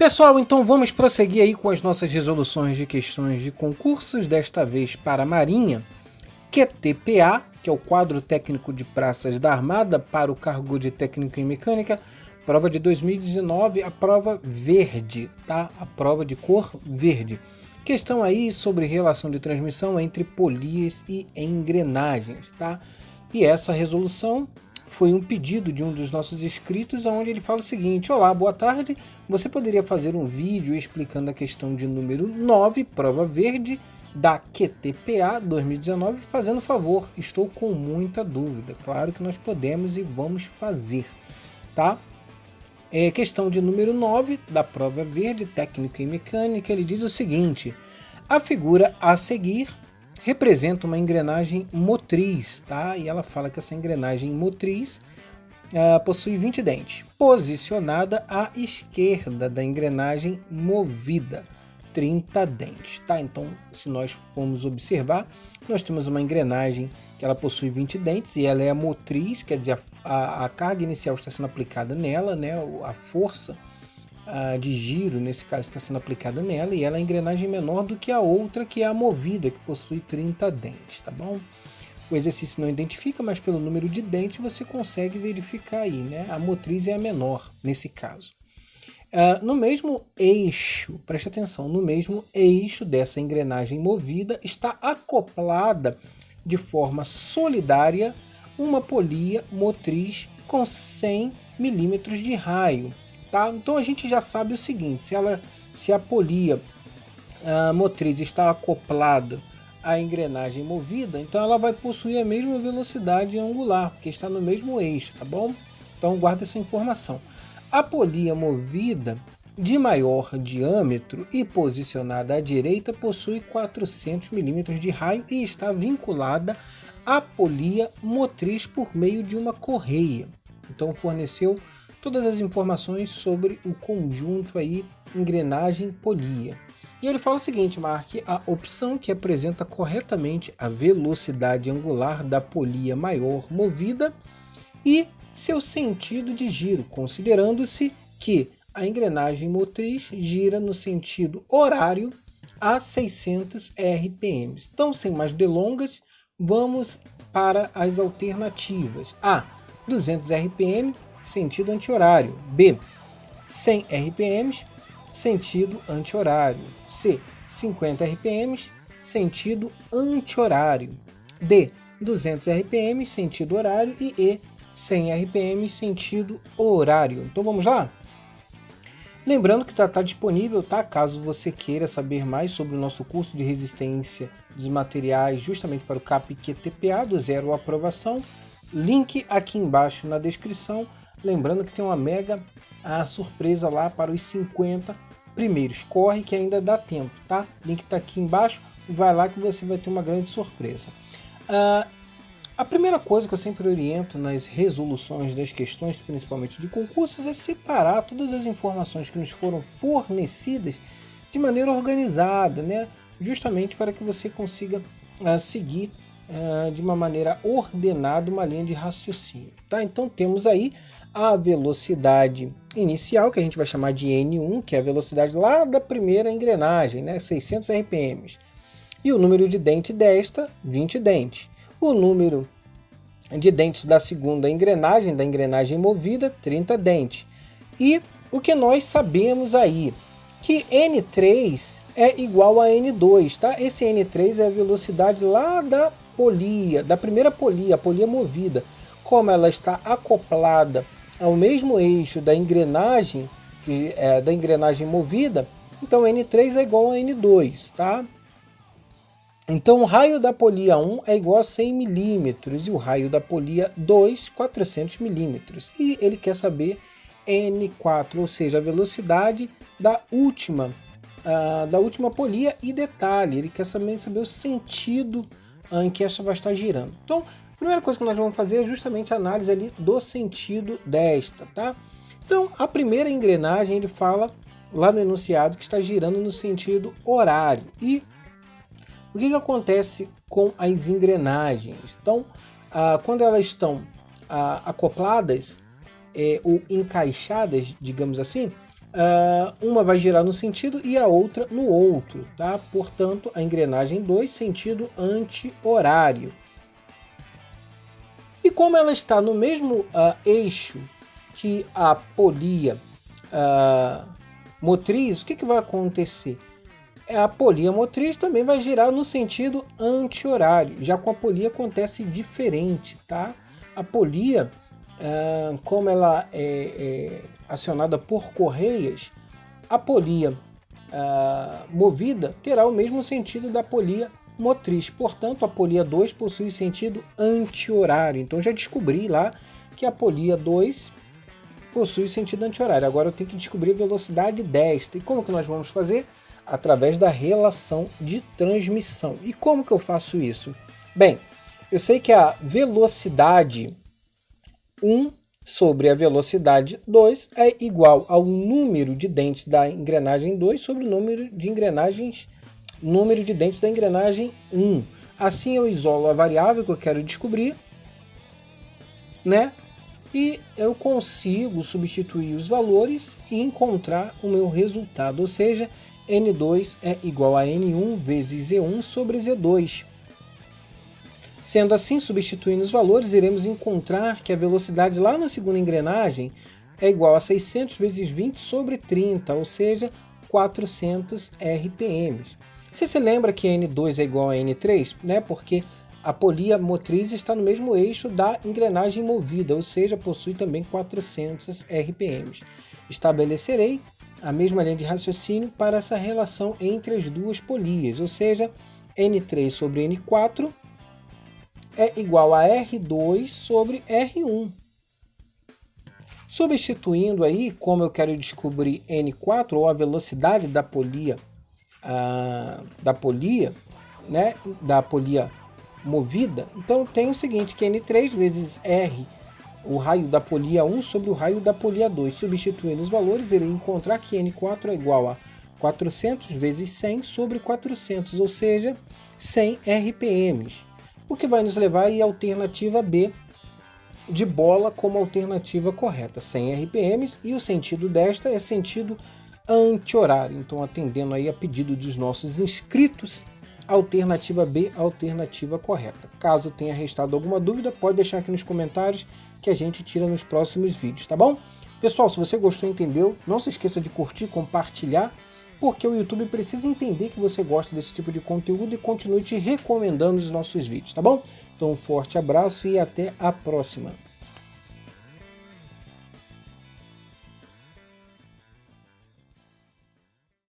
Pessoal, então vamos prosseguir aí com as nossas resoluções de questões de concursos, desta vez para a Marinha. QTPA, que é o Quadro Técnico de Praças da Armada para o cargo de técnico em mecânica, prova de 2019, a prova verde, tá? A prova de cor verde. Questão aí sobre relação de transmissão entre polias e engrenagens, tá? E essa resolução foi um pedido de um dos nossos inscritos, onde ele fala o seguinte: olá, boa tarde, você poderia fazer um vídeo explicando a questão de número 9, prova verde, da QTPA 2019, fazendo favor, estou com muita dúvida. Claro que nós podemos e vamos fazer, tá? Questão de número 9, da prova verde, técnico em mecânica, ele diz o seguinte: a figura a seguir representa uma engrenagem motriz, tá? E ela fala que essa engrenagem motriz possui 20 dentes, posicionada à esquerda da engrenagem movida, 30 dentes, tá? Então, se nós formos observar, nós temos uma engrenagem que ela possui 20 dentes e ela é a motriz, quer dizer, a carga inicial está sendo aplicada nela, né? A força de giro, nesse caso, está sendo aplicada nela, e ela é a engrenagem menor do que a outra, que é a movida, que possui 30 dentes, tá bom? O exercício não identifica, mas pelo número de dentes você consegue verificar aí, né? A motriz é a menor, nesse caso. No mesmo eixo, preste atenção, no mesmo eixo dessa engrenagem movida está acoplada de forma solidária uma polia motriz com 100 milímetros de raio. Tá? Então a gente já sabe o seguinte: se a polia motriz está acoplada à engrenagem movida, então ela vai possuir a mesma velocidade angular, porque está no mesmo eixo, tá bom? Então guarda essa informação. A polia movida de maior diâmetro e posicionada à direita possui 400 milímetros de raio e está vinculada à polia motriz por meio de uma correia. Então forneceu todas as informações sobre o conjunto aí engrenagem polia. E ele fala o seguinte: marque a opção que apresenta corretamente a velocidade angular da polia maior movida e seu sentido de giro, considerando-se que a engrenagem motriz gira no sentido horário a 600 RPM. Então, sem mais delongas, vamos para as alternativas. A, 200 RPM, sentido anti-horário. B, 100 RPM, sentido anti-horário. C, 50 RPM, sentido anti-horário. D, 200 RPM, sentido horário. E E, 100 RPM, sentido horário. Então vamos lá? Lembrando que está disponível, tá? Caso você queira saber mais sobre o nosso curso de resistência dos materiais, justamente para o CAP QTPA, do zero à aprovação. Link aqui embaixo na descrição. Lembrando que tem uma mega surpresa lá para os 50 primeiros. Corre que ainda dá tempo, tá? Link está aqui embaixo. Vai lá que você vai ter uma grande surpresa. A primeira coisa que eu sempre oriento nas resoluções das questões, principalmente de concursos, é separar todas as informações que nos foram fornecidas de maneira organizada, né? Justamente para que você consiga seguir de uma maneira ordenada uma linha de raciocínio. Tá? Então temos aí a velocidade inicial, que a gente vai chamar de N1, que é a velocidade lá da primeira engrenagem, né? 600 RPM. E o número de dente desta, 20 dentes. O número de dentes da segunda engrenagem, da engrenagem movida, 30 dentes. E o que nós sabemos aí, que N3 é igual a N2, tá? Esse N3 é a velocidade lá da polia, da primeira polia, a polia movida. Como ela está acoplada ao mesmo eixo da engrenagem, da engrenagem movida, então N3 é igual a N2, tá? Então o raio da polia 1 é igual a 100 milímetros e o raio da polia 2, 400 milímetros. E ele quer saber N4, ou seja, a velocidade da última polia. E detalhe, ele quer saber o sentido em que essa vai estar girando. Então, a primeira coisa que nós vamos fazer é justamente a análise ali do sentido desta, tá? Então, a primeira engrenagem, ele fala lá no enunciado que está girando no sentido horário. E o que acontece com as engrenagens? Então, quando elas estão acopladas ou encaixadas, digamos assim, uma vai girar no sentido e a outra no outro, tá? Portanto, a engrenagem 2, sentido anti-horário. E como ela está no mesmo eixo que a polia motriz, o que vai acontecer? A polia motriz também vai girar no sentido anti-horário. Já com a polia acontece diferente, tá? A polia, como ela é acionada por correias, a polia movida terá o mesmo sentido da polia motriz. Portanto, a polia 2 possui sentido anti-horário. Então, já descobri lá que a polia 2 possui sentido anti-horário. Agora eu tenho que descobrir a velocidade desta. E como que nós vamos fazer? Através da relação de transmissão. E como que eu faço isso? Bem, eu sei que a velocidade 1 sobre a velocidade 2 é igual ao número de dentes da engrenagem 2 sobre o número de dentes da engrenagem 1. Assim eu isolo a variável que eu quero descobrir, né? E eu consigo substituir os valores e encontrar o meu resultado, ou seja, N2 é igual a N1 vezes Z1 sobre Z2. Sendo assim, substituindo os valores, iremos encontrar que a velocidade lá na segunda engrenagem é igual a 600 vezes 20 sobre 30, ou seja, 400 RPM. Você se lembra que N2 é igual a N3, né? Porque a polia motriz está no mesmo eixo da engrenagem movida, ou seja, possui também 400 RPM. Estabelecerei a mesma linha de raciocínio para essa relação entre as duas polias, ou seja, N3 sobre N4 é igual a R2 sobre R1. Substituindo aí, como eu quero descobrir N4, ou a velocidade da polia, né, da polia movida, então tem o seguinte, que N3 vezes R, o raio da polia 1 sobre o raio da polia 2. Substituindo os valores, irei encontrar que N4 é igual a 400 vezes 100 sobre 400, ou seja, 100 RPM. O que vai nos levar aí à alternativa B, de bola como alternativa correta, 100 RPM, e o sentido desta é sentido anti-horário. Então, atendendo aí a pedido dos nossos inscritos, alternativa B, alternativa correta. Caso tenha restado alguma dúvida, pode deixar aqui nos comentários que a gente tira nos próximos vídeos, tá bom? Pessoal, se você gostou e entendeu, não se esqueça de curtir, compartilhar, porque o YouTube precisa entender que você gosta desse tipo de conteúdo e continue te recomendando os nossos vídeos, tá bom? Então, um forte abraço e até a próxima!